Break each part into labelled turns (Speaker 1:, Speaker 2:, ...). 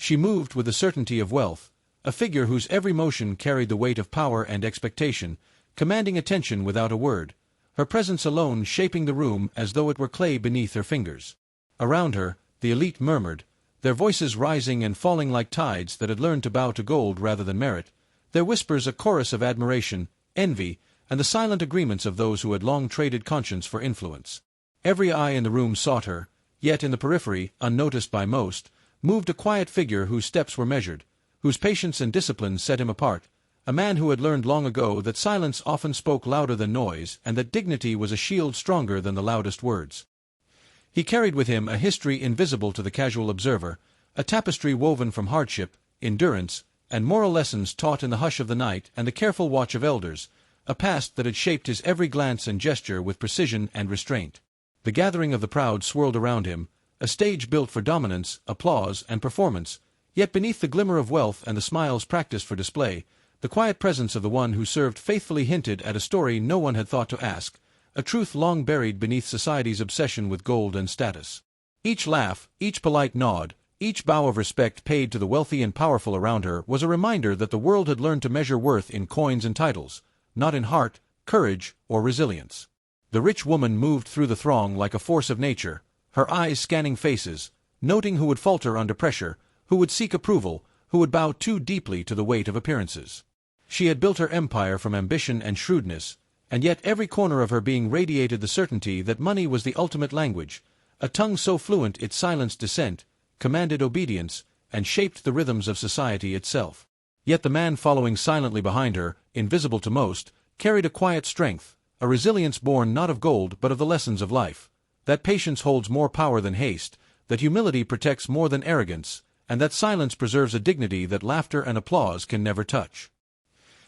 Speaker 1: She moved with the certainty of wealth, a figure whose every motion carried the weight of power and expectation, commanding attention without a word, her presence alone shaping the room as though it were clay beneath her fingers. Around her, the elite murmured, their voices rising and falling like tides that had learned to bow to gold rather than merit, their whispers a chorus of admiration, envy, and the silent agreements of those who had long traded conscience for influence. Every eye in the room sought her, yet in the periphery, unnoticed by most, moved a quiet figure whose steps were measured, whose patience and discipline set him apart, a man who had learned long ago that silence often spoke louder than noise and that dignity was a shield stronger than the loudest words. He carried with him a history invisible to the casual observer, a tapestry woven from hardship, endurance, and moral lessons taught in the hush of the night and the careful watch of elders, a past that had shaped his every glance and gesture with precision and restraint. The gathering of the proud swirled around him, a stage built for dominance, applause, and performance, yet beneath the glimmer of wealth and the smiles practiced for display, the quiet presence of the one who served faithfully hinted at a story no one had thought to ask, a truth long buried beneath society's obsession with gold and status. Each laugh, each polite nod, each bow of respect paid to the wealthy and powerful around her was a reminder that the world had learned to measure worth in coins and titles, not in heart, courage, or resilience. The rich woman moved through the throng like a force of nature, her eyes scanning faces, noting who would falter under pressure, who would seek approval, who would bow too deeply to the weight of appearances. She had built her empire from ambition and shrewdness, and yet every corner of her being radiated the certainty that money was the ultimate language, a tongue so fluent it silenced dissent, commanded obedience, and shaped the rhythms of society itself. Yet the man following silently behind her, invisible to most, carried a quiet strength, a resilience born not of gold but of the lessons of life, that patience holds more power than haste, that humility protects more than arrogance, and that silence preserves a dignity that laughter and applause can never touch.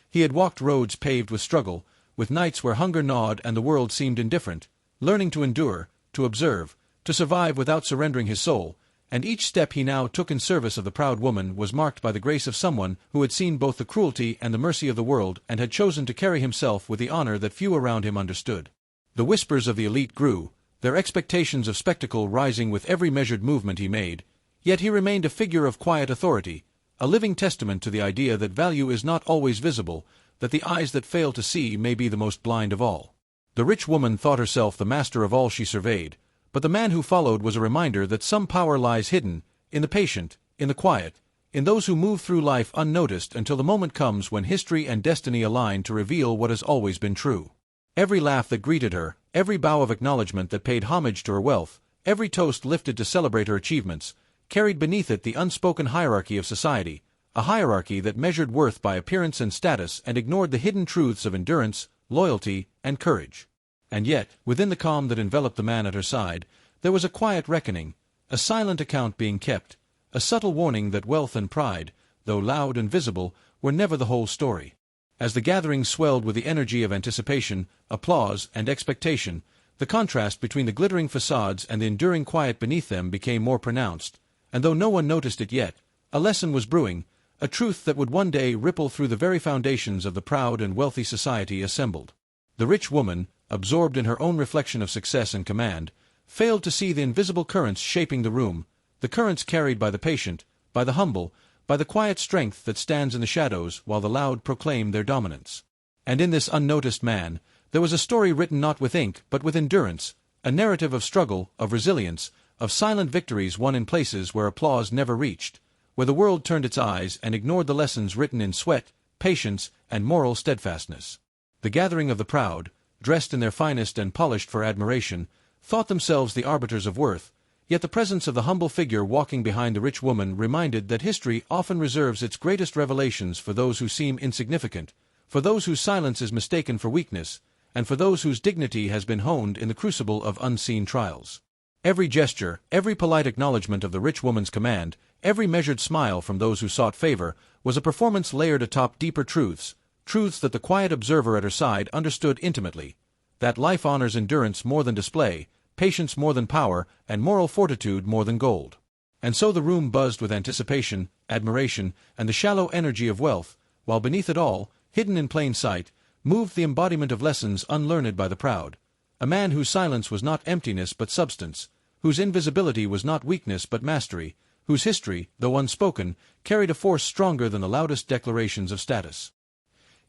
Speaker 1: He had walked roads paved with struggle, with nights where hunger gnawed and the world seemed indifferent, learning to endure, to observe, to survive without surrendering his soul, and each step he now took in service of the proud woman was marked by the grace of someone who had seen both the cruelty and the mercy of the world and had chosen to carry himself with the honor that few around him understood. The whispers of the elite grew, their expectations of spectacle rising with every measured movement he made, yet he remained a figure of quiet authority, a living testament to the idea that value is not always visible, that the eyes that fail to see may be the most blind of all. The rich woman thought herself the master of all she surveyed, but the man who followed was a reminder that some power lies hidden, in the patient, in the quiet, in those who move through life unnoticed until the moment comes when history and destiny align to reveal what has always been true. Every laugh that greeted her, every bow of acknowledgement that paid homage to her wealth, every toast lifted to celebrate her achievements, carried beneath it the unspoken hierarchy of society, a hierarchy that measured worth by appearance and status and ignored the hidden truths of endurance, loyalty, and courage. And yet, within the calm that enveloped the man at her side, there was a quiet reckoning, a silent account being kept, a subtle warning that wealth and pride, though loud and visible, were never the whole story. As the gathering swelled with the energy of anticipation, applause, and expectation, the contrast between the glittering facades and the enduring quiet beneath them became more pronounced, and though no one noticed it yet, a lesson was brewing, a truth that would one day ripple through the very foundations of the proud and wealthy society assembled. The rich woman, absorbed in her own reflection of success and command, failed to see the invisible currents shaping the room, the currents carried by the patient, by the humble, by the quiet strength that stands in the shadows while the loud proclaim their dominance. And in this unnoticed man, there was a story written not with ink but with endurance, a narrative of struggle, of resilience, of silent victories won in places where applause never reached, where the world turned its eyes and ignored the lessons written in sweat, patience, and moral steadfastness. The gathering of the proud, dressed in their finest and polished for admiration, thought themselves the arbiters of worth, yet the presence of the humble figure walking behind the rich woman reminded that history often reserves its greatest revelations for those who seem insignificant, for those whose silence is mistaken for weakness, and for those whose dignity has been honed in the crucible of unseen trials. Every gesture, every polite acknowledgement of the rich woman's command, every measured smile from those who sought favor, was a performance layered atop deeper truths, truths that the quiet observer at her side understood intimately, that life honors endurance more than display, patience more than power, and moral fortitude more than gold. And so the room buzzed with anticipation, admiration, and the shallow energy of wealth, while beneath it all, hidden in plain sight, moved the embodiment of lessons unlearned by the proud, a man whose silence was not emptiness but substance, whose invisibility was not weakness but mastery, whose history, though unspoken, carried a force stronger than the loudest declarations of status.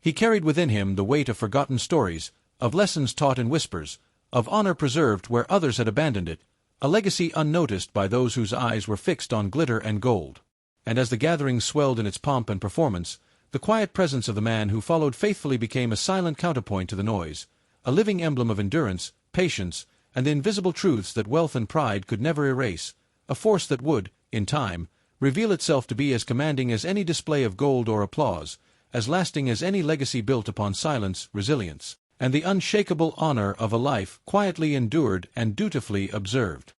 Speaker 1: He carried within him the weight of forgotten stories, of lessons taught in whispers, of honor preserved where others had abandoned it, a legacy unnoticed by those whose eyes were fixed on glitter and gold. And as the gathering swelled in its pomp and performance, the quiet presence of the man who followed faithfully became a silent counterpoint to the noise, a living emblem of endurance, patience, and the invisible truths that wealth and pride could never erase, a force that would, in time, reveal itself to be as commanding as any display of gold or applause, as lasting as any legacy built upon silence, resilience, and the unshakable honor of a life quietly endured and dutifully observed.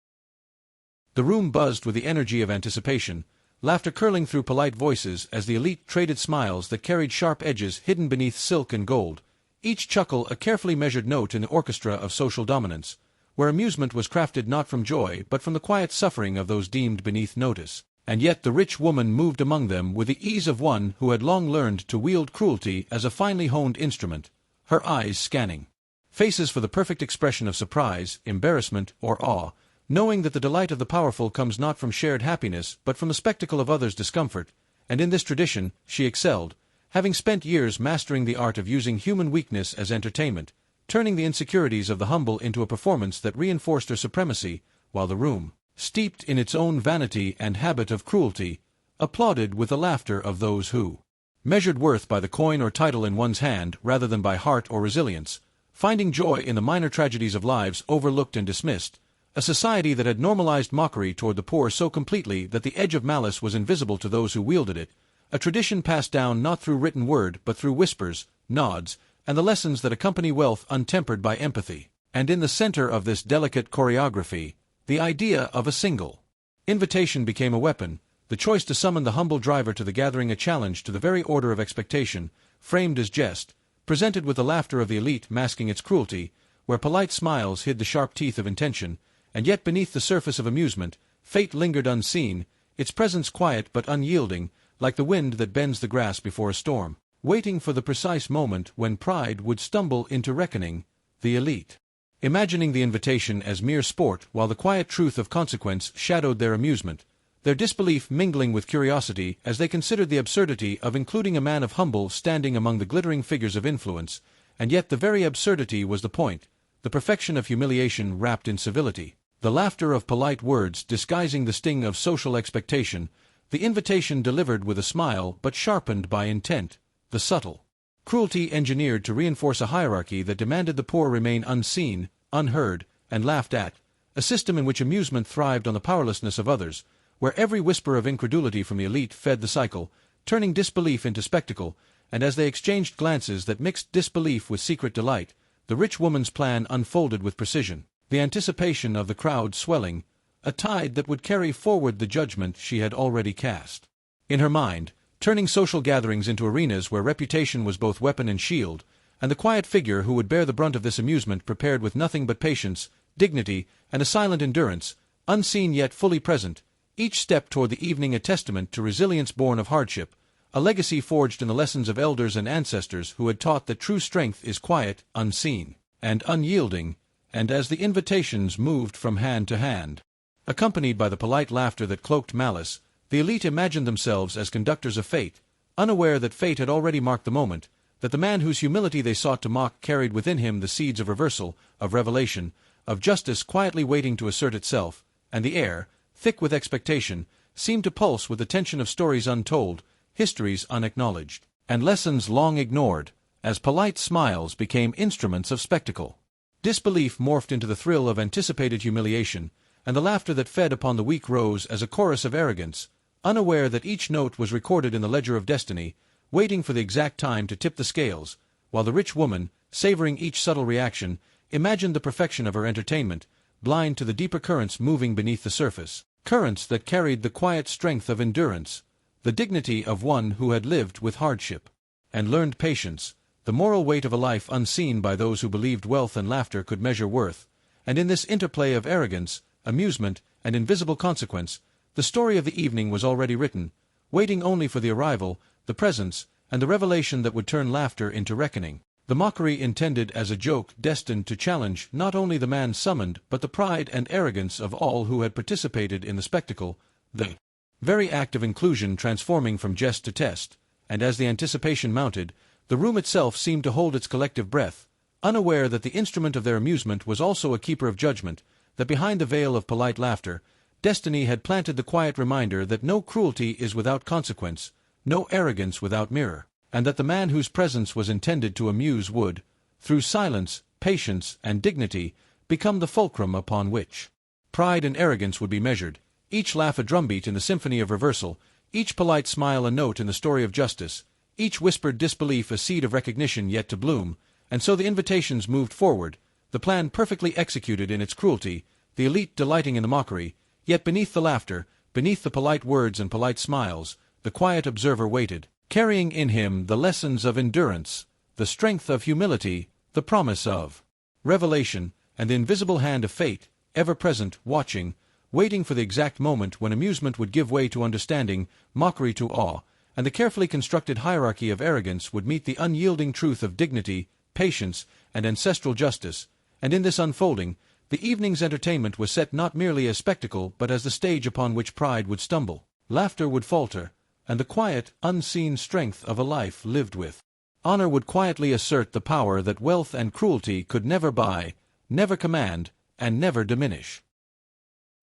Speaker 1: The room buzzed with the energy of anticipation, laughter curling through polite voices as the elite traded smiles that carried sharp edges hidden beneath silk and gold, each chuckle a carefully measured note in the orchestra of social dominance, where amusement was crafted not from joy but from the quiet suffering of those deemed beneath notice. And yet the rich woman moved among them with the ease of one who had long learned to wield cruelty as a finely honed instrument, her eyes scanning faces for the perfect expression of surprise, embarrassment, or awe, knowing that the delight of the powerful comes not from shared happiness but from the spectacle of others' discomfort, and in this tradition she excelled, having spent years mastering the art of using human weakness as entertainment, turning the insecurities of the humble into a performance that reinforced her supremacy, while the room, steeped in its own vanity and habit of cruelty, applauded with the laughter of those who measured worth by the coin or title in one's hand rather than by heart or resilience, finding joy in the minor tragedies of lives overlooked and dismissed, a society that had normalized mockery toward the poor so completely that the edge of malice was invisible to those who wielded it, a tradition passed down not through written word but through whispers, nods, and the lessons that accompany wealth untempered by empathy. And in the center of this delicate choreography, the idea of a single invitation became a weapon, the choice to summon the humble driver to the gathering a challenge to the very order of expectation, framed as jest, presented with the laughter of the elite masking its cruelty, where polite smiles hid the sharp teeth of intention, and yet beneath the surface of amusement, fate lingered unseen, its presence quiet but unyielding, like the wind that bends the grass before a storm, waiting for the precise moment when pride would stumble into reckoning, the elite imagining the invitation as mere sport while the quiet truth of consequence shadowed their amusement, their disbelief mingling with curiosity as they considered the absurdity of including a man of humble standing among the glittering figures of influence, and yet the very absurdity was the point, the perfection of humiliation wrapped in civility, the laughter of polite words disguising the sting of social expectation, the invitation delivered with a smile but sharpened by intent, the subtle cruelty engineered to reinforce a hierarchy that demanded the poor remain unseen, unheard, and laughed at, a system in which amusement thrived on the powerlessness of others, where every whisper of incredulity from the elite fed the cycle, turning disbelief into spectacle, and as they exchanged glances that mixed disbelief with secret delight, the rich woman's plan unfolded with precision, the anticipation of the crowd swelling, a tide that would carry forward the judgment she had already cast. In her mind, turning social gatherings into arenas where reputation was both weapon and shield, and the quiet figure who would bear the brunt of this amusement prepared with nothing but patience, dignity, and a silent endurance, unseen yet fully present, each step toward the evening a testament to resilience born of hardship, a legacy forged in the lessons of elders and ancestors who had taught that true strength is quiet, unseen, and unyielding, and as the invitations moved from hand to hand, accompanied by the polite laughter that cloaked malice, the elite imagined themselves as conductors of fate, unaware that fate had already marked the moment, that the man whose humility they sought to mock carried within him the seeds of reversal, of revelation, of justice quietly waiting to assert itself, and the air, thick with expectation, seemed to pulse with the tension of stories untold, histories unacknowledged, and lessons long ignored, as polite smiles became instruments of spectacle. Disbelief morphed into the thrill of anticipated humiliation, and the laughter that fed upon the weak rose as a chorus of arrogance, unaware that each note was recorded in the ledger of destiny, waiting for the exact time to tip the scales, while the rich woman, savoring each subtle reaction, imagined the perfection of her entertainment, blind to the deeper currents moving beneath the surface, currents that carried the quiet strength of endurance, the dignity of one who had lived with hardship, and learned patience, the moral weight of a life unseen by those who believed wealth and laughter could measure worth, and in this interplay of arrogance, amusement, and invisible consequence, the story of the evening was already written, waiting only for the arrival, the presence, and the revelation that would turn laughter into reckoning. The mockery intended as a joke destined to challenge not only the man summoned but the pride and arrogance of all who had participated in the spectacle, the very act of inclusion transforming from jest to test, and as the anticipation mounted, the room itself seemed to hold its collective breath, unaware that the instrument of their amusement was also a keeper of judgment, that behind the veil of polite laughter, destiny had planted the quiet reminder that no cruelty is without consequence, no arrogance without mirror, and that the man whose presence was intended to amuse would, through silence, patience, and dignity, become the fulcrum upon which pride and arrogance would be measured, each laugh a drumbeat in the symphony of reversal, each polite smile a note in the story of justice, each whispered disbelief a seed of recognition yet to bloom, and so the invitations moved forward, the plan perfectly executed in its cruelty, the elite delighting in the mockery, yet beneath the laughter, beneath the polite words and polite smiles, the quiet observer waited, carrying in him the lessons of endurance, the strength of humility, the promise of revelation, and the invisible hand of fate, ever present, watching, waiting for the exact moment when amusement would give way to understanding, mockery to awe, and the carefully constructed hierarchy of arrogance would meet the unyielding truth of dignity, patience, and ancestral justice, and in this unfolding, the evening's entertainment was set not merely as spectacle but as the stage upon which pride would stumble, laughter would falter, and the quiet, unseen strength of a life lived with honor would quietly assert the power that wealth and cruelty could never buy, never command, and never diminish.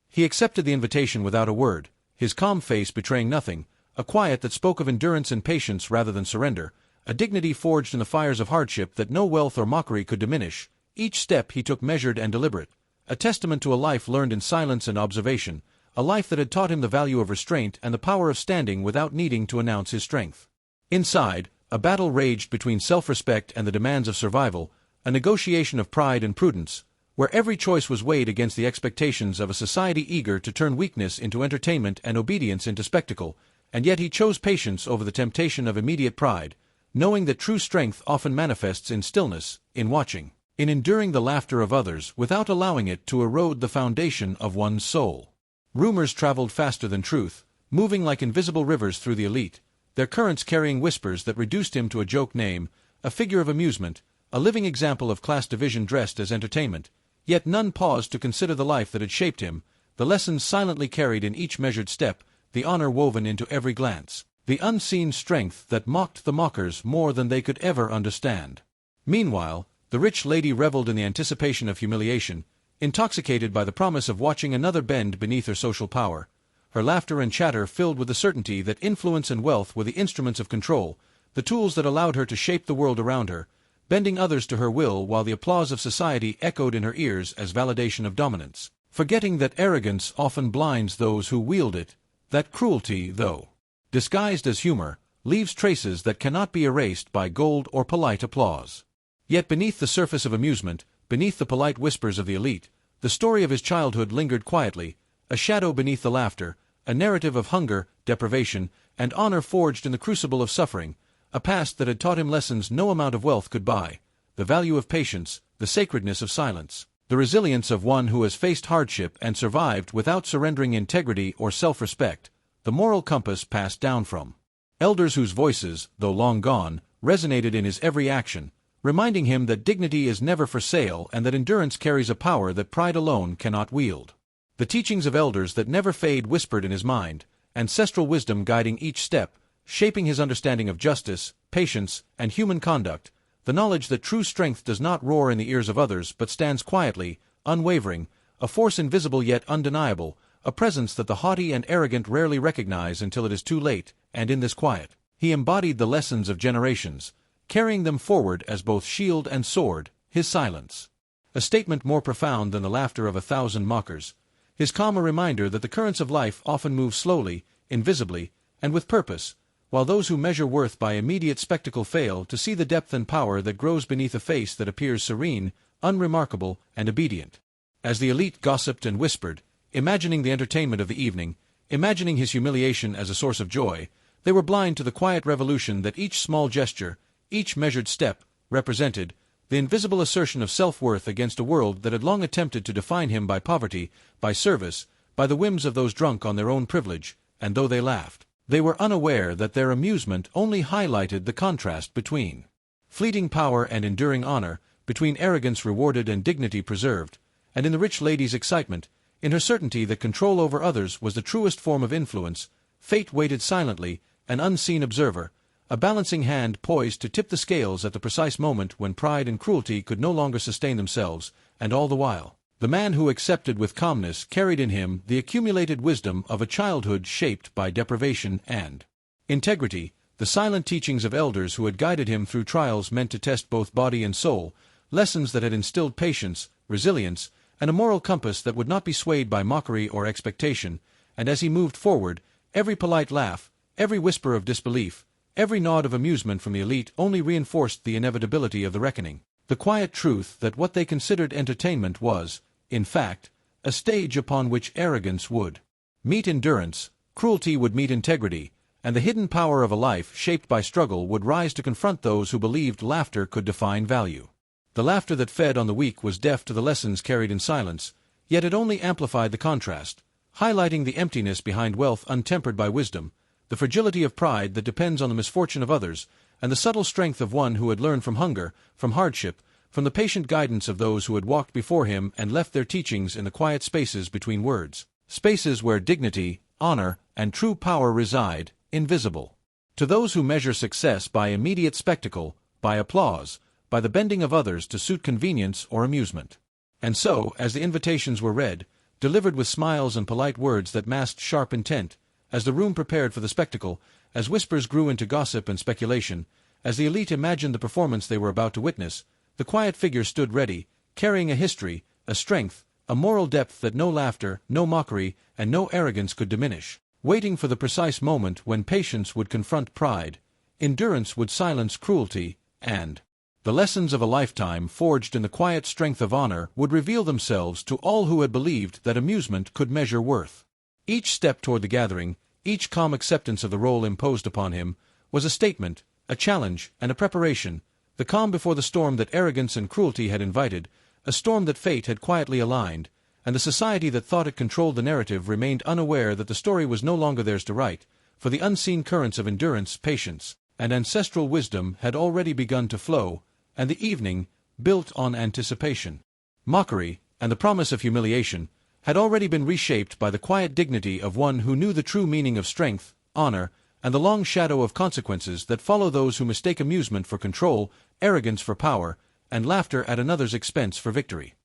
Speaker 1: He accepted the invitation without a word, his calm face betraying nothing, a quiet that spoke of endurance and patience rather than surrender, a dignity forged in the fires of hardship that no wealth or mockery could diminish. Each step he took measured and deliberate, a testament to a life learned in silence and observation, a life that had taught him the value of restraint and the power of standing without needing to announce his strength. Inside, a battle raged between self-respect and the demands of survival, a negotiation of pride and prudence, where every choice was weighed against the expectations of a society eager to turn weakness into entertainment and obedience into spectacle, and yet he chose patience over the temptation of immediate pride, knowing that true strength often manifests in stillness, in watching, in enduring the laughter of others without allowing it to erode the foundation of one's soul. Rumors traveled faster than truth, moving like invisible rivers through the elite, their currents carrying whispers that reduced him to a joke name, a figure of amusement, a living example of class division dressed as entertainment, yet none paused to consider the life that had shaped him, the lessons silently carried in each measured step, the honor woven into every glance, the unseen strength that mocked the mockers more than they could ever understand. Meanwhile, the rich lady reveled in the anticipation of humiliation, intoxicated by the promise of watching another bend beneath her social power, her laughter and chatter filled with the certainty that influence and wealth were the instruments of control, the tools that allowed her to shape the world around her, bending others to her will while the applause of society echoed in her ears as validation of dominance, forgetting that arrogance often blinds those who wield it, that cruelty, though disguised as humor, leaves traces that cannot be erased by gold or polite applause. Yet beneath the surface of amusement, beneath the polite whispers of the elite, the story of his childhood lingered quietly, a shadow beneath the laughter, a narrative of hunger, deprivation, and honor forged in the crucible of suffering, a past that had taught him lessons no amount of wealth could buy, the value of patience, the sacredness of silence, the resilience of one who has faced hardship and survived without surrendering integrity or self-respect, the moral compass passed down from elders whose voices, though long gone, resonated in his every action, reminding him that dignity is never for sale and that endurance carries a power that pride alone cannot wield. The teachings of elders that never fade whispered in his mind, ancestral wisdom guiding each step, shaping his understanding of justice, patience, and human conduct, the knowledge that true strength does not roar in the ears of others but stands quietly, unwavering, a force invisible yet undeniable, a presence that the haughty and arrogant rarely recognize until it is too late, and in this quiet, he embodied the lessons of generations, carrying them forward as both shield and sword, his silence, a statement more profound than the laughter of 1,000 mockers, his calm a reminder that the currents of life often move slowly, invisibly, and with purpose, while those who measure worth by immediate spectacle fail to see the depth and power that grows beneath a face that appears serene, unremarkable, and obedient. As the elite gossiped and whispered, imagining the entertainment of the evening, imagining his humiliation as a source of joy, they were blind to the quiet revolution that each small gesture, each measured step, represented, the invisible assertion of self-worth against a world that had long attempted to define him by poverty, by service, by the whims of those drunk on their own privilege, and though they laughed, they were unaware that their amusement only highlighted the contrast between fleeting power and enduring honor, between arrogance rewarded and dignity preserved, and in the rich lady's excitement, in her certainty that control over others was the truest form of influence, fate waited silently, an unseen observer, a balancing hand poised to tip the scales at the precise moment when pride and cruelty could no longer sustain themselves, and all the while, the man who accepted with calmness carried in him the accumulated wisdom of a childhood shaped by deprivation and integrity, the silent teachings of elders who had guided him through trials meant to test both body and soul, lessons that had instilled patience, resilience, and a moral compass that would not be swayed by mockery or expectation, and as he moved forward, every polite laugh, every whisper of disbelief, every nod of amusement from the elite only reinforced the inevitability of the reckoning, the quiet truth that what they considered entertainment was, in fact, a stage upon which arrogance would meet endurance, cruelty would meet integrity, and the hidden power of a life shaped by struggle would rise to confront those who believed laughter could define value. The laughter that fed on the weak was deaf to the lessons carried in silence, yet it only amplified the contrast, highlighting the emptiness behind wealth untempered by wisdom, the fragility of pride that depends on the misfortune of others, and the subtle strength of one who had learned from hunger, from hardship, from the patient guidance of those who had walked before him and left their teachings in the quiet spaces between words, spaces where dignity, honor, and true power reside, invisible. To those who measure success by immediate spectacle, by applause, by the bending of others to suit convenience or amusement. And so, as the invitations were read, delivered with smiles and polite words that masked sharp intent, as the room prepared for the spectacle, as whispers grew into gossip and speculation, as the elite imagined the performance they were about to witness, the quiet figure stood ready, carrying a history, a strength, a moral depth that no laughter, no mockery, and no arrogance could diminish, waiting for the precise moment when patience would confront pride, endurance would silence cruelty, and the lessons of a lifetime forged in the quiet strength of honor would reveal themselves to all who had believed that amusement could measure worth. Each step toward the gathering, each calm acceptance of the role imposed upon him, was a statement, a challenge, and a preparation, the calm before the storm that arrogance and cruelty had invited, a storm that fate had quietly aligned, and the society that thought it controlled the narrative remained unaware that the story was no longer theirs to write, for the unseen currents of endurance, patience, and ancestral wisdom had already begun to flow, and the evening, built on anticipation, mockery, and the promise of humiliation, had already been reshaped by the quiet dignity of one who knew the true meaning of strength, honor, and the long shadow of consequences that follow those who mistake amusement for control, arrogance for power, and laughter at another's expense for victory.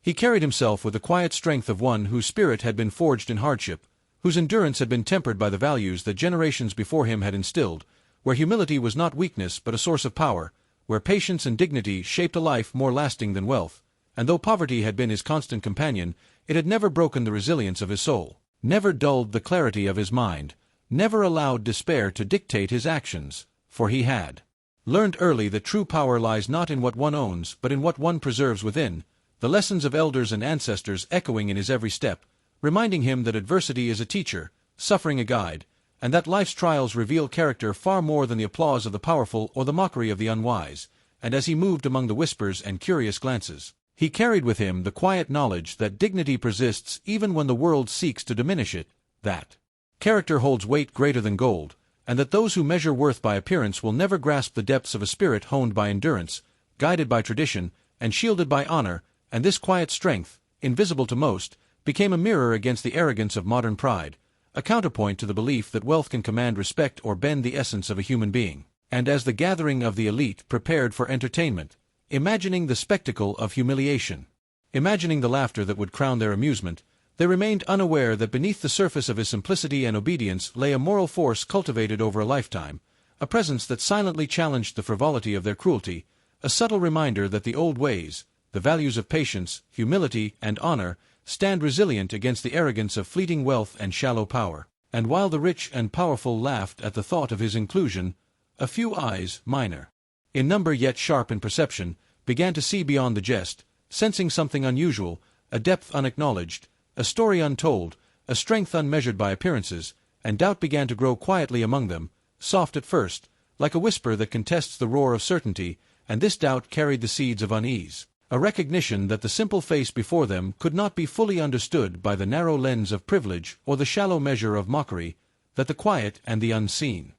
Speaker 1: He carried himself with the quiet strength of one whose spirit had been forged in hardship, whose endurance had been tempered by the values that generations before him had instilled, where humility was not weakness but a source of power, where patience and dignity shaped a life more lasting than wealth, and though poverty had been his constant companion, it had never broken the resilience of his soul, never dulled the clarity of his mind, never allowed despair to dictate his actions, for he had learned early that true power lies not in what one owns but in what one preserves within, the lessons of elders and ancestors echoing in his every step, reminding him that adversity is a teacher, suffering a guide, and that life's trials reveal character far more than the applause of the powerful or the mockery of the unwise, and as he moved among the whispers and curious glances, he carried with him the quiet knowledge that dignity persists even when the world seeks to diminish it, that character holds weight greater than gold, and that those who measure worth by appearance will never grasp the depths of a spirit honed by endurance, guided by tradition, and shielded by honor, and this quiet strength, invisible to most, became a mirror against the arrogance of modern pride, a counterpoint to the belief that wealth can command respect or bend the essence of a human being. And as the gathering of the elite prepared for entertainment, imagining the spectacle of humiliation, imagining the laughter that would crown their amusement, they remained unaware that beneath the surface of his simplicity and obedience lay a moral force cultivated over a lifetime, a presence that silently challenged the frivolity of their cruelty, a subtle reminder that the old ways, the values of patience, humility, and honor, stand resilient against the arrogance of fleeting wealth and shallow power. And while the rich and powerful laughed at the thought of his inclusion, a few eyes, minor in number yet sharp in perception, began to see beyond the jest, sensing something unusual, a depth unacknowledged, a story untold, a strength unmeasured by appearances, and doubt began to grow quietly among them, soft at first, like a whisper that contests the roar of certainty, and this doubt carried the seeds of unease, a recognition that the simple face before them could not be fully understood by the narrow lens of privilege or the shallow measure of mockery, that the quiet and the unseen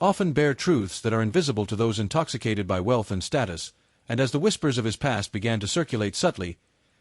Speaker 1: often bear truths that are invisible to those intoxicated by wealth and status, and as the whispers of his past began to circulate subtly,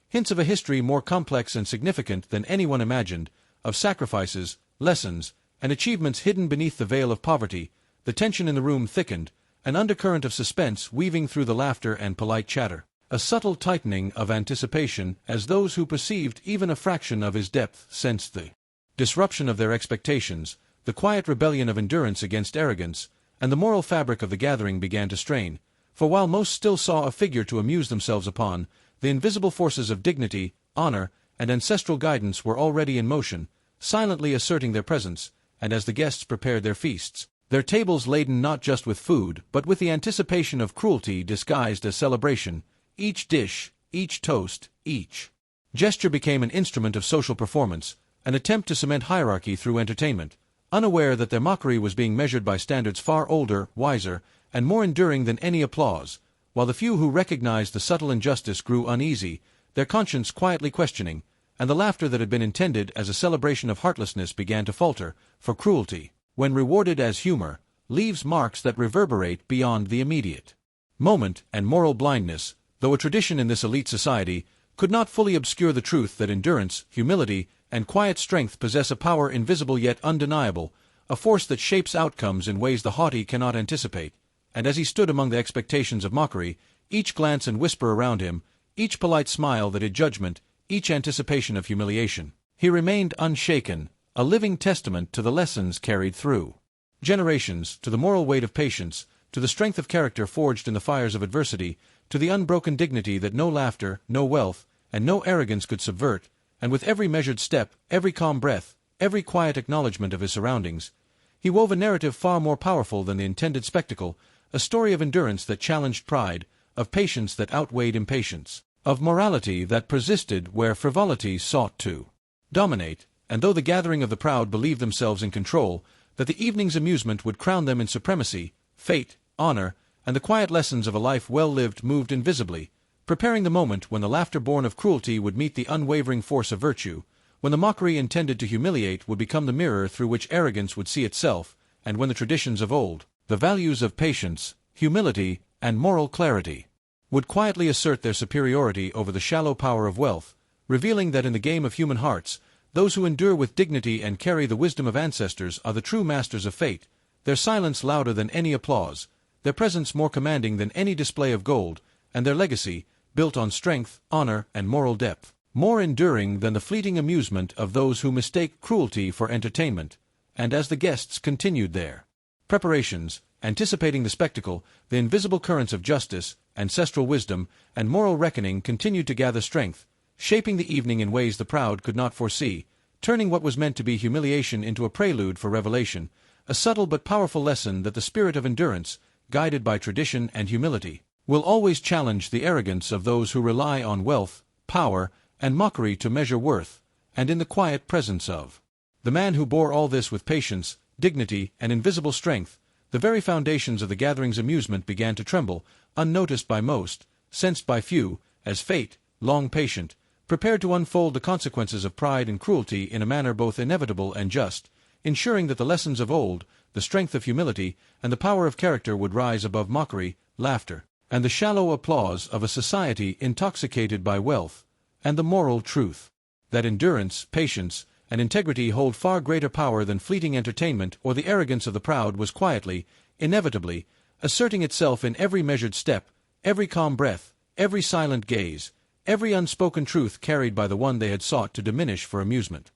Speaker 1: hints of a history more complex and significant than anyone imagined, of sacrifices, lessons, and achievements hidden beneath the veil of poverty, the tension in the room thickened, an undercurrent of suspense weaving through the laughter and polite chatter. A subtle tightening of anticipation as those who perceived even a fraction of his depth sensed the disruption of their expectations, the quiet rebellion of endurance against arrogance, and the moral fabric of the gathering began to strain, for while most still saw a figure to amuse themselves upon, the invisible forces of dignity, honor, and ancestral guidance were already in motion, silently asserting their presence, and as the guests prepared their feasts, their tables laden not just with food, but with the anticipation of cruelty disguised as celebration, each dish, each toast, each gesture became an instrument of social performance, an attempt to cement hierarchy through entertainment, unaware that their mockery was being measured by standards far older, wiser, and more enduring than any applause, while the few who recognized the subtle injustice grew uneasy, their conscience quietly questioning, and the laughter that had been intended as a celebration of heartlessness began to falter, for cruelty, when rewarded as humor, leaves marks that reverberate beyond the immediate moment, and moral blindness, though a tradition in this elite society, could not fully obscure the truth that endurance, humility, and quiet strength possess a power invisible yet undeniable, a force that shapes outcomes in ways the haughty cannot anticipate. And as he stood among the expectations of mockery, each glance and whisper around him, each polite smile that hid judgment, each anticipation of humiliation, he remained unshaken, a living testament to the lessons carried through generations, to the moral weight of patience, to the strength of character forged in the fires of adversity, to the unbroken dignity that no laughter, no wealth, and no arrogance could subvert, and with every measured step, every calm breath, every quiet acknowledgment of his surroundings, he wove a narrative far more powerful than the intended spectacle, a story of endurance that challenged pride, of patience that outweighed impatience, of morality that persisted where frivolity sought to dominate, and though the gathering of the proud believed themselves in control, that the evening's amusement would crown them in supremacy, fate, honor, and the quiet lessons of a life well lived moved invisibly, preparing the moment when the laughter born of cruelty would meet the unwavering force of virtue, when the mockery intended to humiliate would become the mirror through which arrogance would see itself, and when the traditions of old, the values of patience, humility, and moral clarity, would quietly assert their superiority over the shallow power of wealth, revealing that in the game of human hearts, those who endure with dignity and carry the wisdom of ancestors are the true masters of fate, their silence louder than any applause, their presence more commanding than any display of gold, and their legacy, built on strength, honor, and moral depth, more enduring than the fleeting amusement of those who mistake cruelty for entertainment. And as the guests continued their preparations, anticipating the spectacle, the invisible currents of justice, ancestral wisdom, and moral reckoning continued to gather strength, shaping the evening in ways the proud could not foresee, turning what was meant to be humiliation into a prelude for revelation, a subtle but powerful lesson that the spirit of endurance, guided by tradition and humility, will always challenge the arrogance of those who rely on wealth, power, and mockery to measure worth, and in the quiet presence of the man who bore all this with patience, dignity, and invisible strength, the very foundations of the gathering's amusement began to tremble, unnoticed by most, sensed by few, as fate, long patient, prepared to unfold the consequences of pride and cruelty in a manner both inevitable and just, ensuring that the lessons of old, the strength of humility, and the power of character would rise above mockery, laughter, and the shallow applause of a society intoxicated by wealth, and the moral truth that endurance, patience, and integrity hold far greater power than fleeting entertainment or the arrogance of the proud was quietly, inevitably, asserting itself in every measured step, every calm breath, every silent gaze, every unspoken truth carried by the one they had sought to diminish for amusement.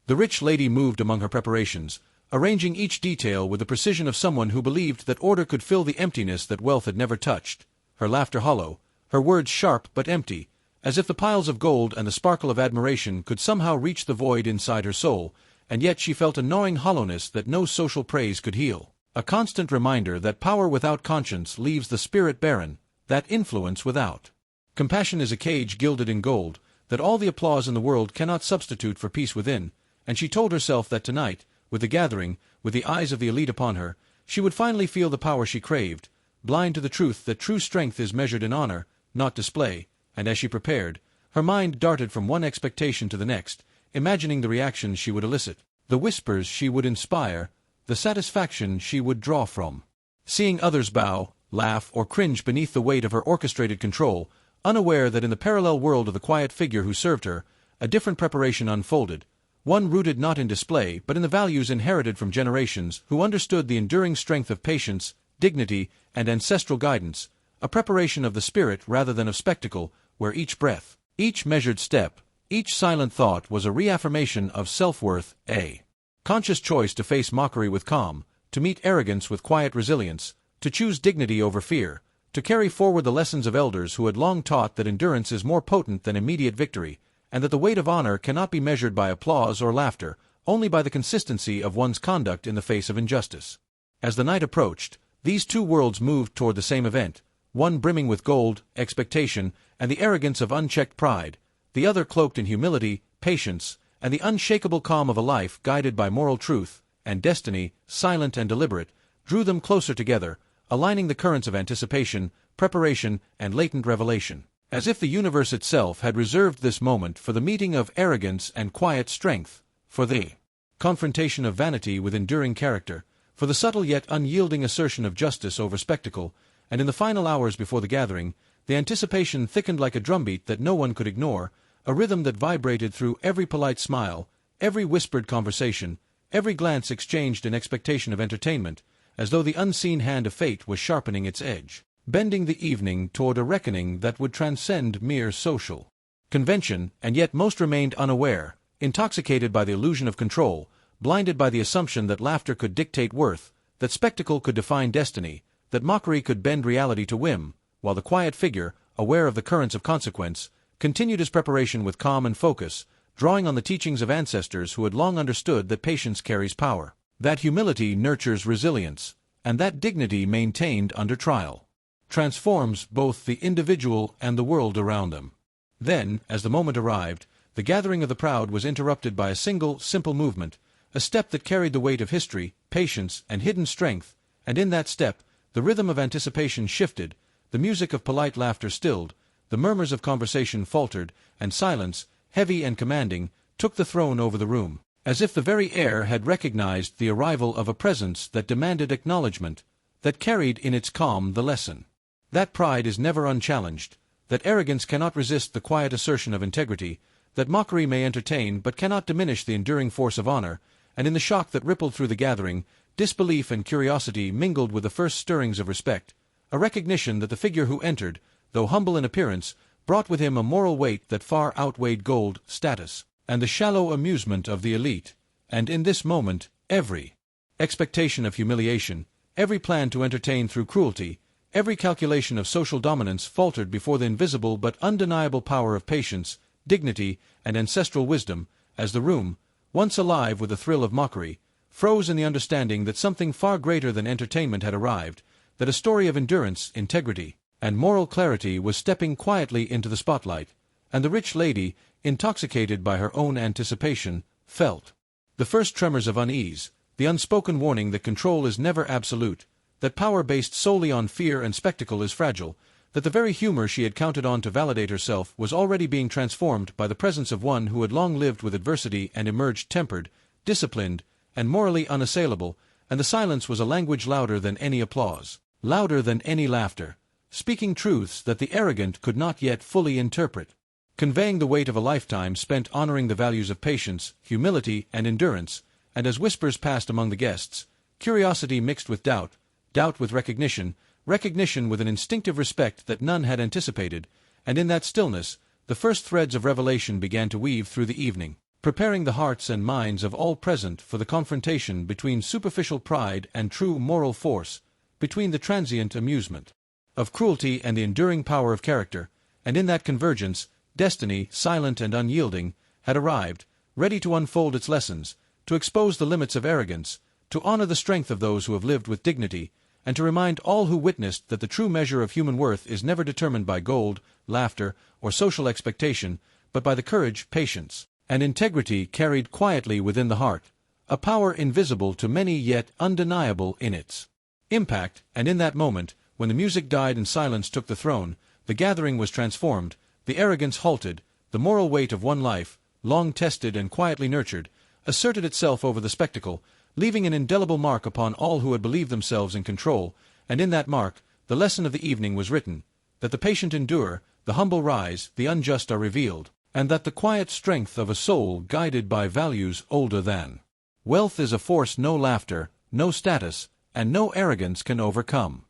Speaker 1: The rich lady moved among her preparations, arranging each detail with the precision of someone who believed that order could fill the emptiness that wealth had never touched, her laughter hollow, her words sharp but empty, as if the piles of gold and the sparkle of admiration could somehow reach the void inside her soul, and yet she felt a gnawing hollowness that no social praise could heal, a constant reminder that power without conscience leaves the spirit barren, that influence without compassion is a cage gilded in gold, that all the applause in the world cannot substitute for peace within, and she told herself that tonight, with the gathering, with the eyes of the elite upon her, she would finally feel the power she craved, blind to the truth that true strength is measured in honor, not display, and as she prepared, her mind darted from one expectation to the next, imagining the reactions she would elicit, the whispers she would inspire, the satisfaction she would draw from seeing others bow, laugh, or cringe beneath the weight of her orchestrated control, unaware that in the parallel world of the quiet figure who served her, a different preparation unfolded, one rooted not in display but in the values inherited from generations who understood the enduring strength of patience, dignity, and ancestral guidance, a preparation of the spirit rather than of spectacle, where each breath, each measured step, each silent thought was a reaffirmation of self-worth, a conscious choice to face mockery with calm, to meet arrogance with quiet resilience, to choose dignity over fear, to carry forward the lessons of elders who had long taught that endurance is more potent than immediate victory, and that the weight of honor cannot be measured by applause or laughter, only by the consistency of one's conduct in the face of injustice. As the night approached, these two worlds moved toward the same event, one brimming with gold, expectation, and the arrogance of unchecked pride, the other cloaked in humility, patience, and the unshakable calm of a life guided by moral truth, and destiny, silent and deliberate, drew them closer together, aligning the currents of anticipation, preparation, and latent revelation, as if the universe itself had reserved this moment for the meeting of arrogance and quiet strength, for the confrontation of vanity with enduring character, for the subtle yet unyielding assertion of justice over spectacle, and in the final hours before the gathering, the anticipation thickened like a drumbeat that no one could ignore, a rhythm that vibrated through every polite smile, every whispered conversation, every glance exchanged in expectation of entertainment, as though the unseen hand of fate was sharpening its edge, bending the evening toward a reckoning that would transcend mere social convention, and yet most remained unaware, intoxicated by the illusion of control, blinded by the assumption that laughter could dictate worth, that spectacle could define destiny, that mockery could bend reality to whim, while the quiet figure, aware of the currents of consequence, continued his preparation with calm and focus, drawing on the teachings of ancestors who had long understood that patience carries power, that humility nurtures resilience, and that dignity maintained under trial transforms both the individual and the world around them. Then, as the moment arrived, the gathering of the proud was interrupted by a single, simple movement, a step that carried the weight of history, patience, and hidden strength, and in that step, the rhythm of anticipation shifted, the music of polite laughter stilled, the murmurs of conversation faltered, and silence, heavy and commanding, took the throne over the room, as if the very air had recognized the arrival of a presence that demanded acknowledgment, that carried in its calm the lesson that pride is never unchallenged, that arrogance cannot resist the quiet assertion of integrity, that mockery may entertain but cannot diminish the enduring force of honor, and in the shock that rippled through the gathering, disbelief and curiosity mingled with the first stirrings of respect, a recognition that the figure who entered, though humble in appearance, brought with him a moral weight that far outweighed gold, status, and the shallow amusement of the elite, and in this moment, every expectation of humiliation, every plan to entertain through cruelty, every calculation of social dominance faltered before the invisible but undeniable power of patience, dignity, and ancestral wisdom, as the room, once alive with the thrill of mockery, froze in the understanding that something far greater than entertainment had arrived, that a story of endurance, integrity, and moral clarity was stepping quietly into the spotlight, and the rich lady, intoxicated by her own anticipation, felt the first tremors of unease, the unspoken warning that control is never absolute, that power based solely on fear and spectacle is fragile, that the very humor she had counted on to validate herself was already being transformed by the presence of one who had long lived with adversity and emerged tempered, disciplined, and morally unassailable, and the silence was a language louder than any applause, louder than any laughter, speaking truths that the arrogant could not yet fully interpret, conveying the weight of a lifetime spent honoring the values of patience, humility, and endurance, and as whispers passed among the guests, curiosity mixed with doubt, doubt with recognition, recognition with an instinctive respect that none had anticipated, and in that stillness, the first threads of revelation began to weave through the evening, preparing the hearts and minds of all present for the confrontation between superficial pride and true moral force, between the transient amusement of cruelty and the enduring power of character, and in that convergence, destiny, silent and unyielding, had arrived, ready to unfold its lessons, to expose the limits of arrogance, to honor the strength of those who have lived with dignity, and to remind all who witnessed that the true measure of human worth is never determined by gold, laughter, or social expectation, but by the courage, patience, and integrity carried quietly within the heart, a power invisible to many yet undeniable in its impact, and in that moment, when the music died and silence took the throne, the gathering was transformed, the arrogance halted, the moral weight of one life, long tested and quietly nurtured, asserted itself over the spectacle, leaving an indelible mark upon all who had believed themselves in control, and in that mark, the lesson of the evening was written, that the patient endure, the humble rise, the unjust are revealed, and that the quiet strength of a soul guided by values older than wealth is a force no laughter, no status, and no arrogance can overcome.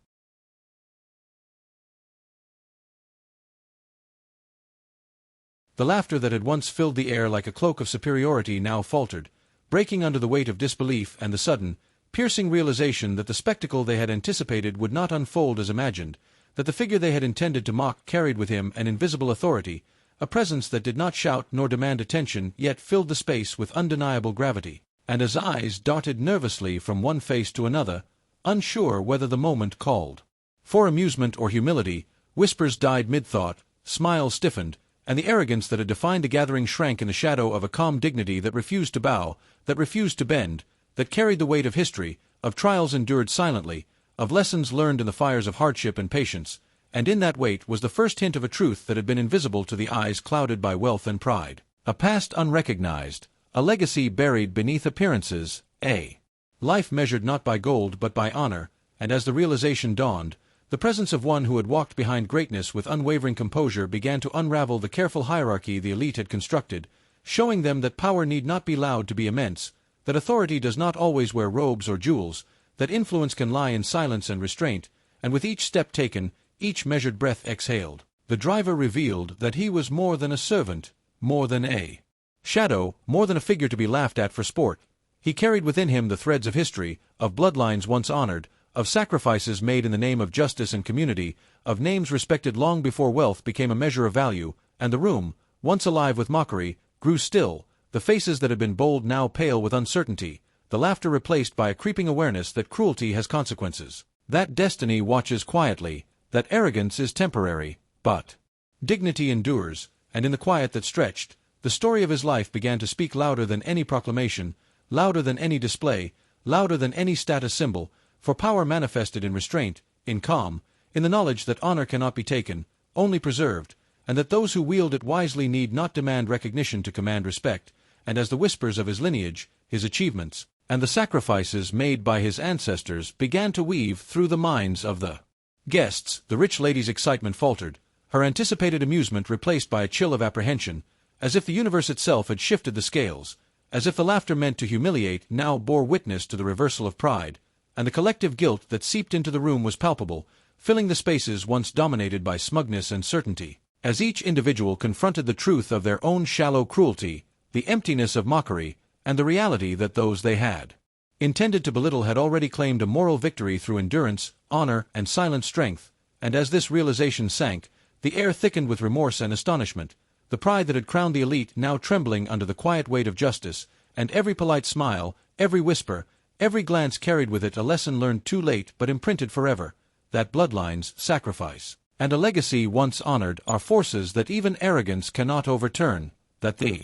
Speaker 1: The laughter that had once filled the air like a cloak of superiority now faltered, breaking under the weight of disbelief and the sudden, piercing realization that the spectacle they had anticipated would not unfold as imagined, that the figure they had intended to mock carried with him an invisible authority, a presence that did not shout nor demand attention yet filled the space with undeniable gravity, and as eyes darted nervously from one face to another, unsure whether the moment called for amusement or humility, whispers died mid-thought, smiles stiffened, and the arrogance that had defined the gathering shrank in the shadow of a calm dignity that refused to bow, that refused to bend, that carried the weight of history, of trials endured silently, of lessons learned in the fires of hardship and patience, and in that weight was the first hint of a truth that had been invisible to the eyes clouded by wealth and pride, a past unrecognized, a legacy buried beneath appearances, a life measured not by gold but by honor, and as the realization dawned, the presence of one who had walked behind greatness with unwavering composure began to unravel the careful hierarchy the elite had constructed, showing them that power need not be loud to be immense, that authority does not always wear robes or jewels, that influence can lie in silence and restraint, and with each step taken, each measured breath exhaled, the driver revealed that he was more than a servant, more than a shadow, more than a figure to be laughed at for sport. He carried within him the threads of history, of bloodlines once honored, of sacrifices made in the name of justice and community, of names respected long before wealth became a measure of value, and the room, once alive with mockery, grew still, the faces that had been bold now pale with uncertainty, the laughter replaced by a creeping awareness that cruelty has consequences, that destiny watches quietly, that arrogance is temporary, but dignity endures, and in the quiet that stretched, the story of his life began to speak louder than any proclamation, louder than any display, louder than any status symbol, for power manifested in restraint, in calm, in the knowledge that honor cannot be taken, only preserved, and that those who wield it wisely need not demand recognition to command respect, and as the whispers of his lineage, his achievements, and the sacrifices made by his ancestors began to weave through the minds of the guests, the rich lady's excitement faltered, her anticipated amusement replaced by a chill of apprehension, as if the universe itself had shifted the scales, as if the laughter meant to humiliate now bore witness to the reversal of pride, and the collective guilt that seeped into the room was palpable, filling the spaces once dominated by smugness and certainty, as each individual confronted the truth of their own shallow cruelty, the emptiness of mockery, and the reality that those they had intended to belittle had already claimed a moral victory through endurance, honor, and silent strength, and as this realization sank, the air thickened with remorse and astonishment, the pride that had crowned the elite now trembling under the quiet weight of justice, and every polite smile, every whisper, every glance carried with it a lesson learned too late but imprinted forever, that bloodlines, sacrifice, and a legacy once honored are forces that even arrogance cannot overturn, that the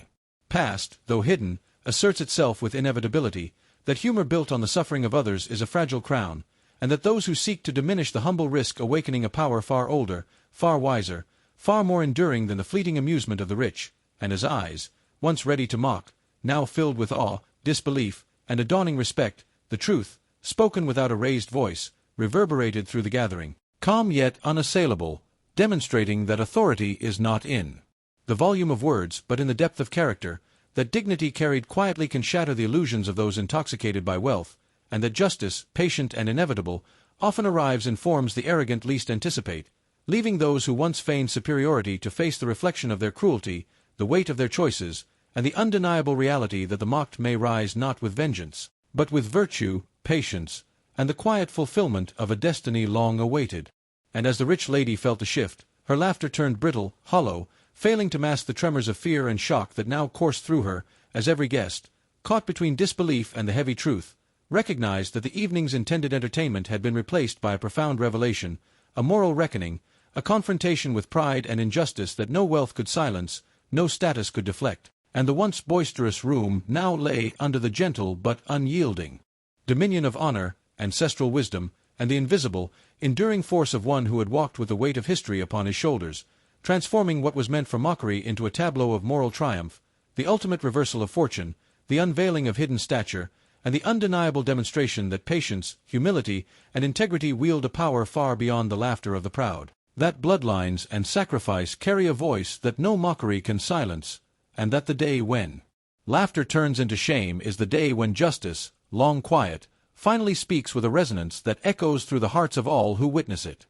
Speaker 1: past, though hidden, asserts itself with inevitability, that humor built on the suffering of others is a fragile crown, and that those who seek to diminish the humble risk awakening a power far older, far wiser, far more enduring than the fleeting amusement of the rich, and his eyes, once ready to mock, now filled with awe, disbelief, and a dawning respect, the truth, spoken without a raised voice, reverberated through the gathering, calm yet unassailable, demonstrating that authority is not in the volume of words but in the depth of character, that dignity carried quietly can shatter the illusions of those intoxicated by wealth, and that justice, patient and inevitable, often arrives in forms the arrogant least anticipate, leaving those who once feigned superiority to face the reflection of their cruelty, the weight of their choices, and the undeniable reality that the mocked may rise not with vengeance, but with virtue, patience, and the quiet fulfillment of a destiny long awaited. And as the rich lady felt the shift, her laughter turned brittle, hollow, failing to mask the tremors of fear and shock that now coursed through her, as every guest, caught between disbelief and the heavy truth, recognized that the evening's intended entertainment had been replaced by a profound revelation, a moral reckoning, a confrontation with pride and injustice that no wealth could silence, no status could deflect, and the once boisterous room now lay under the gentle but unyielding dominion of honor, ancestral wisdom, and the invisible, enduring force of one who had walked with the weight of history upon his shoulders, transforming what was meant for mockery into a tableau of moral triumph, the ultimate reversal of fortune, the unveiling of hidden stature, and the undeniable demonstration that patience, humility, and integrity wield a power far beyond the laughter of the proud. that bloodlines and sacrifice carry a voice that no mockery can silence, and that the day when laughter turns into shame is the day when justice, long quiet, finally speaks with a resonance that echoes through the hearts of all who witness it.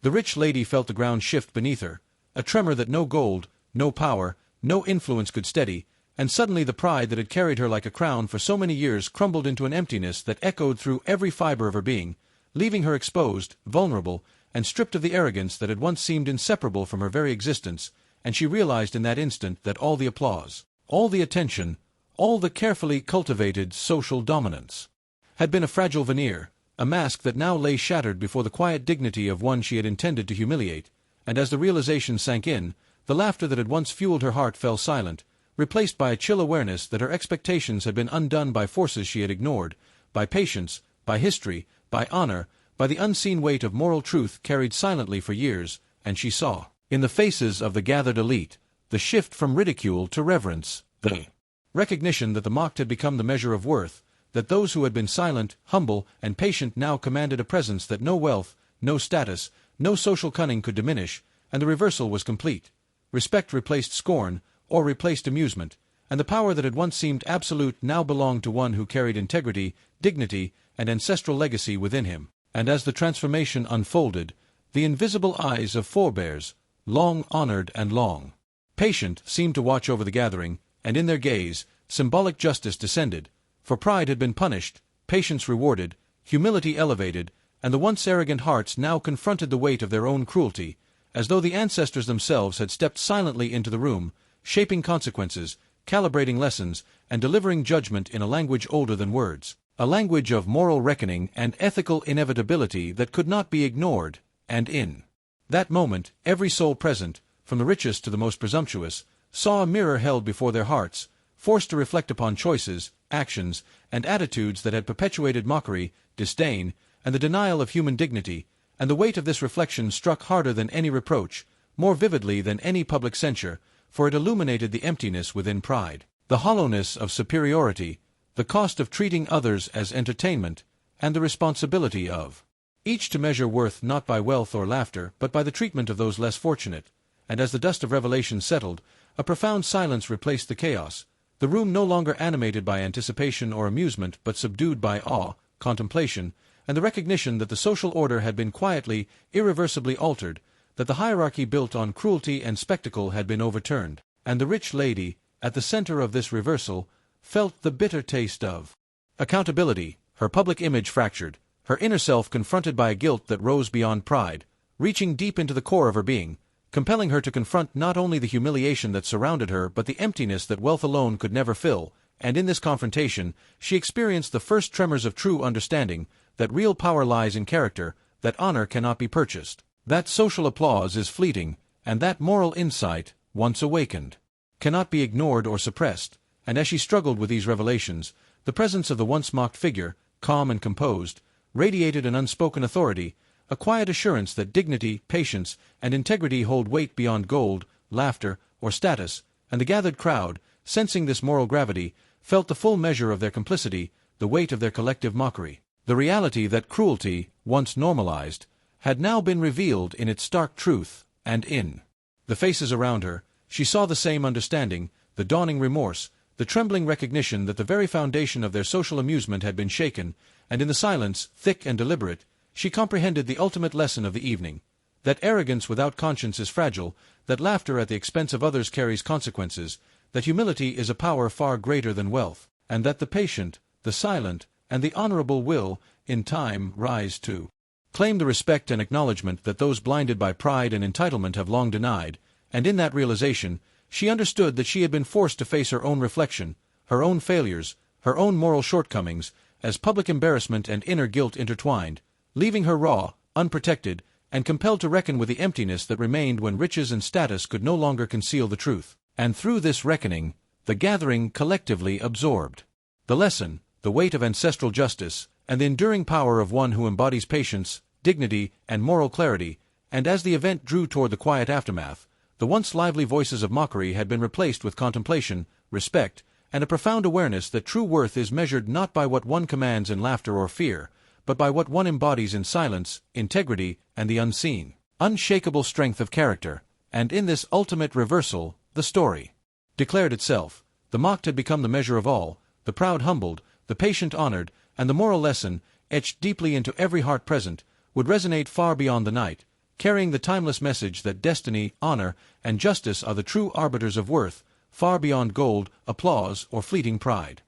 Speaker 1: The rich lady felt the ground shift beneath her, a tremor that no gold, no power, no influence could steady, and suddenly the pride that had carried her like a crown for so many years crumbled into an emptiness that echoed through every fiber of her being, leaving her exposed, vulnerable, and stripped of the arrogance that had once seemed inseparable from her very existence, and she realized in that instant that all the applause, all the attention, all the carefully cultivated social dominance, had been a fragile veneer, a mask that now lay shattered before the quiet dignity of one she had intended to humiliate, and as the realization sank in, the laughter that had once fueled her heart fell silent, replaced by a chill awareness that her expectations had been undone by forces she had ignored, by patience, by history, by honor, by the unseen weight of moral truth carried silently for years, and she saw, in the faces of the gathered elite, the shift from ridicule to reverence, the recognition that the mocked had become the measure of worth, that those who had been silent, humble, and patient now commanded a presence that no wealth, no status, no social cunning could diminish, and the reversal was complete. Respect replaced scorn, or replaced amusement, and the power that had once seemed absolute now belonged to one who carried integrity, dignity, and ancestral legacy within him. And as the transformation unfolded, the invisible eyes of forebears, long honored and long patient, seemed to watch over the gathering, and in their gaze, symbolic justice descended, for pride had been punished, patience rewarded, humility elevated, and the once arrogant hearts now confronted the weight of their own cruelty, as though the ancestors themselves had stepped silently into the room, shaping consequences, calibrating lessons, and delivering judgment in a language older than words, a language of moral reckoning and ethical inevitability that could not be ignored, and in that moment, every soul present, from the richest to the most presumptuous, saw a mirror held before their hearts, forced to reflect upon choices, actions, and attitudes that had perpetuated mockery, disdain, and the denial of human dignity, and the weight of this reflection struck harder than any reproach, more vividly than any public censure, for it illuminated the emptiness within pride, the hollowness of superiority, the cost of treating others as entertainment, and the responsibility of each to measure worth not by wealth or laughter, but by the treatment of those less fortunate. And as the dust of revelation settled, a profound silence replaced the chaos, the room no longer animated by anticipation or amusement, but subdued by awe, contemplation, and the recognition that the social order had been quietly, irreversibly altered, that the hierarchy built on cruelty and spectacle had been overturned, and the rich lady, at the center of this reversal, felt the bitter taste of accountability, her public image fractured, her inner self confronted by a guilt that rose beyond pride, reaching deep into the core of her being, compelling her to confront not only the humiliation that surrounded her but the emptiness that wealth alone could never fill, and in this confrontation she experienced the first tremors of true understanding, that real power lies in character, that honor cannot be purchased, that social applause is fleeting, and that moral insight, once awakened, cannot be ignored or suppressed. And as she struggled with these revelations, the presence of the once mocked figure, calm and composed, radiated an unspoken authority, a quiet assurance that dignity, patience, and integrity hold weight beyond gold, laughter, or status, and the gathered crowd, sensing this moral gravity, felt the full measure of their complicity, the weight of their collective mockery. The reality that cruelty, once normalized, had now been revealed in its stark truth, and in the faces around her, she saw the same understanding, the dawning remorse, the trembling recognition that the very foundation of their social amusement had been shaken, and in the silence, thick and deliberate, she comprehended the ultimate lesson of the evening, that arrogance without conscience is fragile, that laughter at the expense of others carries consequences, that humility is a power far greater than wealth, and that the patient, the silent, and the honorable will, in time, rise to claim the respect and acknowledgment that those blinded by pride and entitlement have long denied, and in that realization, she understood that she had been forced to face her own reflection, her own failures, her own moral shortcomings, as public embarrassment and inner guilt intertwined, leaving her raw, unprotected, and compelled to reckon with the emptiness that remained when riches and status could no longer conceal the truth. And through this reckoning, the gathering collectively absorbed the lesson, the weight of ancestral justice, and the enduring power of one who embodies patience, dignity, and moral clarity. And as the event drew toward the quiet aftermath, the once lively voices of mockery had been replaced with contemplation, respect, and a profound awareness that true worth is measured not by what one commands in laughter or fear, but by what one embodies in silence, integrity, and the unseen. unshakable strength of character, and in this ultimate reversal, the story declared itself. The mocked had become the measure of all, the proud humbled, the patient honored, and the moral lesson, etched deeply into every heart present, would resonate far beyond the night, carrying the timeless message that destiny, honor, and justice are the true arbiters of worth, far beyond gold, applause, or fleeting pride.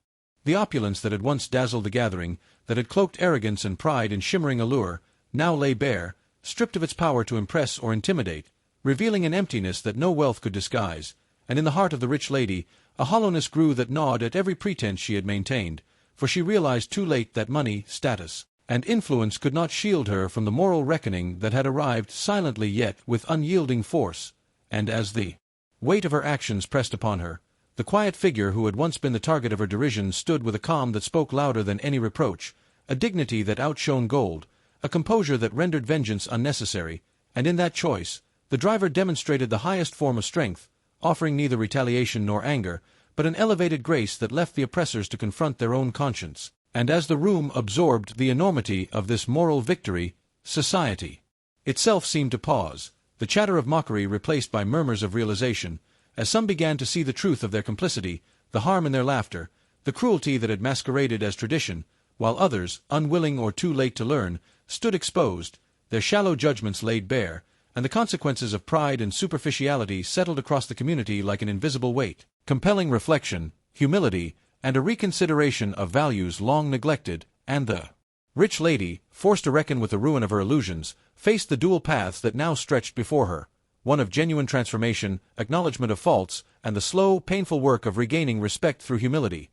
Speaker 1: The opulence that had once dazzled the gathering, that had cloaked arrogance and pride in shimmering allure, now lay bare, stripped of its power to impress or intimidate, revealing an emptiness that no wealth could disguise, and in the heart of the rich lady, a hollowness grew that gnawed at every pretense she had maintained, for she realized too late that money, status, and influence could not shield her from the moral reckoning that had arrived silently yet with unyielding force, and as the weight of her actions pressed upon her, the quiet figure who had once been the target of her derision stood with a calm that spoke louder than any reproach, a dignity that outshone gold, a composure that rendered vengeance unnecessary, and in that choice, the driver demonstrated the highest form of strength, offering neither retaliation nor anger, but an elevated grace that left the oppressors to confront their own conscience. And as the room absorbed the enormity of this moral victory, society itself seemed to pause, the chatter of mockery replaced by murmurs of realization, as some began to see the truth of their complicity, the harm in their laughter, the cruelty that had masqueraded as tradition, while others, unwilling or too late to learn, stood exposed, their shallow judgments laid bare, and the consequences of pride and superficiality settled across the community like an invisible weight, compelling reflection, humility, and a reconsideration of values long neglected, and the rich lady, forced to reckon with the ruin of her illusions, faced the dual paths that now stretched before her, one of genuine transformation, acknowledgement of faults, and the slow, painful work of regaining respect through humility.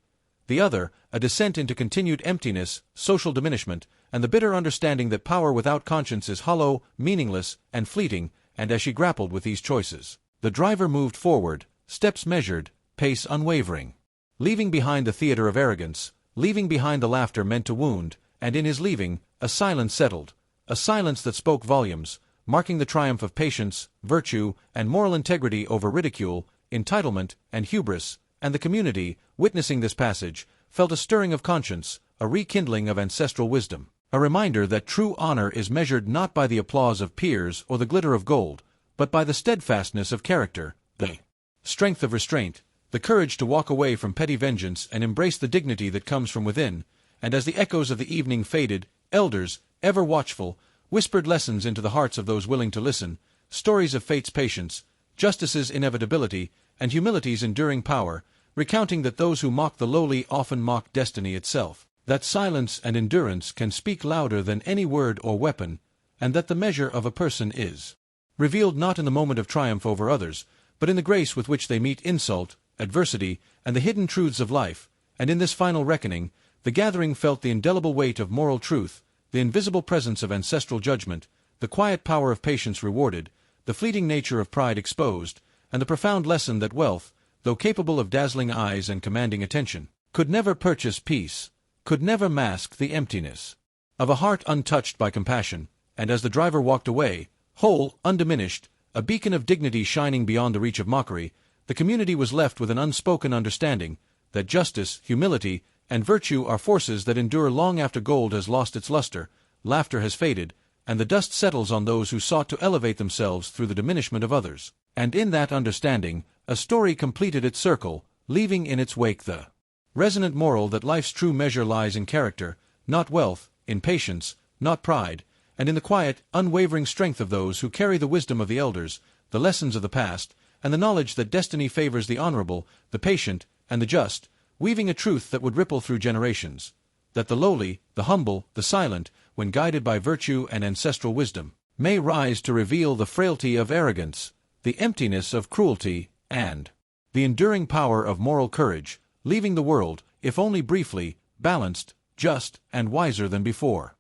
Speaker 1: The other, a descent into continued emptiness, social diminishment, and the bitter understanding that power without conscience is hollow, meaningless, and fleeting, and as she grappled with these choices, the driver moved forward, steps measured, pace unwavering, leaving behind the theater of arrogance, leaving behind the laughter meant to wound, and in his leaving, a silence settled, a silence that spoke volumes, marking the triumph of patience, virtue, and moral integrity over ridicule, entitlement, and hubris, and the community, witnessing this passage, felt a stirring of conscience, a rekindling of ancestral wisdom, a reminder that true honor is measured not by the applause of peers or the glitter of gold, but by the steadfastness of character, the strength of restraint, the courage to walk away from petty vengeance and embrace the dignity that comes from within. And as the echoes of the evening faded, elders, ever watchful, whispered lessons into the hearts of those willing to listen, stories of fate's patience, justice's inevitability, and humility's enduring power, recounting that those who mock the lowly often mock destiny itself, that silence and endurance can speak louder than any word or weapon, and that the measure of a person is revealed not in the moment of triumph over others, but in the grace with which they meet insult, adversity, and the hidden truths of life. And in this final reckoning, the gathering felt the indelible weight of moral truth, the invisible presence of ancestral judgment, the quiet power of patience rewarded, the fleeting nature of pride exposed, and the profound lesson that wealth, though capable of dazzling eyes and commanding attention, could never purchase peace, could never mask the emptiness of a heart untouched by compassion. And as the driver walked away, whole, undiminished, a beacon of dignity shining beyond the reach of mockery, the community was left with an unspoken understanding that justice, humility, and virtue are forces that endure long after gold has lost its luster, laughter has faded, and the dust settles on those who sought to elevate themselves through the diminishment of others. And in that understanding, a story completed its circle, leaving in its wake the resonant moral that life's true measure lies in character, not wealth, in patience, not pride, and in the quiet, unwavering strength of those who carry the wisdom of the elders, the lessons of the past, and the knowledge that destiny favors the honorable, the patient, and the just, weaving a truth that would ripple through generations, that the lowly, the humble, the silent, when guided by virtue and ancestral wisdom, may rise to reveal the frailty of arrogance, the emptiness of cruelty, and the enduring power of moral courage, leaving the world, if only briefly, balanced, just, and wiser than before.